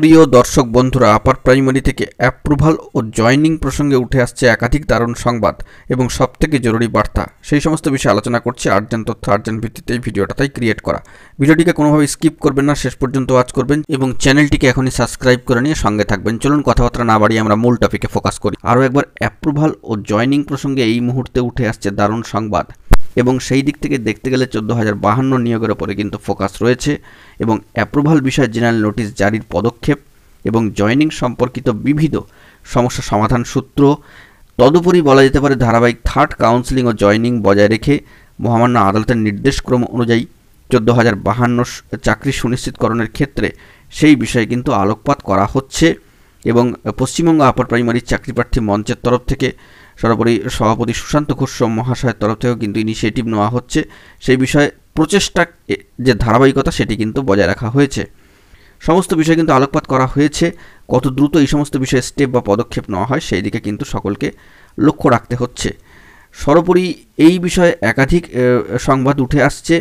প্রিয় দর্শক বন্ধুরা, আপার প্রাইমারি থেকে অ্যাপ্রুভাল ও জয়নিং প্রসঙ্গে উঠে আসছে একাধিক দারুণ সংবাদ এবং সবথেকে জরুরি বার্তা। সেই সমস্ত বিষয়ে আলোচনা করছি আর্জেন্ট তথ্য আর্জেন্ট ভিত্তিতে এই ভিডিওটা তাই ক্রিয়েট করা। ভিডিওটিকে কোনোভাবে স্কিপ করবেন না, শেষ পর্যন্ত ওয়াচ করবেন এবং চ্যানেলটিকে এখনই সাবস্ক্রাইব করে নিয়ে সঙ্গে থাকবেন। চলুন কথাবার্তা না বাড়িয়ে আমরা মূল টপিকে ফোকাস করি। আরও একবার অ্যাপ্রুভাল ও জয়নিং প্রসঙ্গে এই মুহূর্তে উঠে আসছে দারুণ সংবাদ এবং সেই দিক থেকে দেখতে গেলে 14,052 নিয়োগের ওপরে কিন্তু ফোকাস রয়েছে এবং অ্যাপ্রুভাল বিষয়ে জেনারেল নোটিশ জারির পদক্ষেপ এবং জয়নিং সম্পর্কিত বিবিধ সমস্যা সমাধান সূত্র, তদুপরি বলা যেতে পারে ধারাবাহিক থার্ড কাউন্সেলিং ও জয়নিং বজায় রেখে মহামান্য আদালতের নির্দেশক্রম অনুযায়ী 14,052 চাকরি সুনিশ্চিতকরণের ক্ষেত্রে সেই বিষয়ে কিন্তু আলোকপাত করা হচ্ছে এবং পশ্চিমবঙ্গ আপার প্রাইমারি চাকরি প্রার্থী মঞ্চের তরফ থেকে সর্বোপরি সভাপতি সুশান্ত ঘোষ মহাশয়ের তরফ থেকেও কিন্তু ইনিশিয়েটিভ নেওয়া হচ্ছে। সেই বিষয়ে প্রচেষ্টা যে ধারাবাহিকতা সেটি কিন্তু বজায় রাখা হয়েছে। সমস্ত বিষয় কিন্তু আলোকপাত করা হয়েছে। কত দ্রুত এই সমস্ত বিষয়ে স্টেপ বা পদক্ষেপ নেওয়া হয় সেই দিকে কিন্তু সকলকে লক্ষ্য রাখতে হচ্ছে। সর্বোপরি এই বিষয়ে একাধিক সংবাদ উঠে আসছে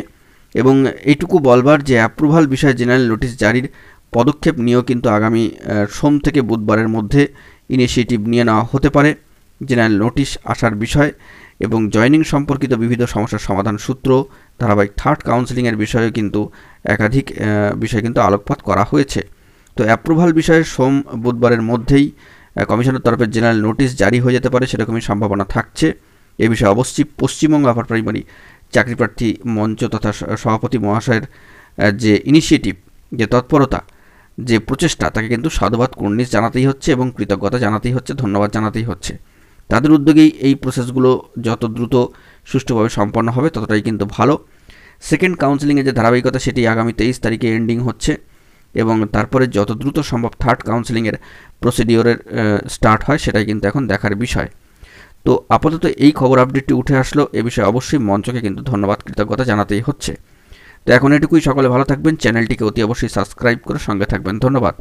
এবং এইটুকু বলবার যে অ্যাপ্রুভাল বিষয়ে জেনারেল নোটিশ জারির পদক্ষেপ নিয়েও কিন্তু আগামী সোম থেকে বুধবারের মধ্যে ইনিশিয়েটিভ নিয়ে নেওয়া হতে পারে জেনারেল নোটিশ আসার বিষয় এবং জয়নিং সম্পর্কিত বিবিধ সমস্যার সমাধান সূত্র, ধারাবাহিক থার্ড কাউন্সেলিংয়ের বিষয়েও কিন্তু একাধিক বিষয় কিন্তু আলোকপাত করা হয়েছে। তো অ্যাপ্রুভাল বিষয়ে সোম বুধবারের মধ্যেই কমিশনের তরফে জেনারেল নোটিশ জারি হয়ে যেতে পারে সেরকমই সম্ভাবনা থাকছে। এ বিষয়ে অবশ্যই পশ্চিমবঙ্গ আপার প্রাইমারি চাকরি প্রার্থী মঞ্চ তথা সভাপতি মহাশয়ের যে ইনিশিয়েটিভ, যে তৎপরতা, যে প্রচেষ্টা, তাকে কিন্তু সাধুবাদ কুর্নিশ জানাতেই হচ্ছে এবং কৃতজ্ঞতা জানাতেই হচ্ছে, ধন্যবাদ জানাতেই হচ্ছে। তাদের উদ্যোগেই এই প্রসেসগুলো যত দ্রুত সুষ্ঠুভাবে সম্পন্ন হবে ততটাই কিন্তু ভালো। সেকেন্ড কাউন্সেলিংয়ের যে ধারাবাহিকতা সেটি আগামী 23 তারিখে এন্ডিং হচ্ছে এবং তারপরে যত দ্রুত সম্ভব থার্ড কাউন্সেলিংয়ের প্রসিডিওরের স্টার্ট হয় সেটাই কিন্তু এখন দেখার বিষয়। তো আপাতত এই খবর আপডেটটি উঠে আসলো, এ বিষয়ে অবশ্যই মঞ্চকে কিন্তু ধন্যবাদ কৃতজ্ঞতা জানাতেই হচ্ছে। তো এখন এটুকুই, সকলে ভালো থাকবেন, চ্যানেলটিকে অতি অবশ্যই সাবস্ক্রাইব করে সঙ্গে থাকবেন। ধন্যবাদ।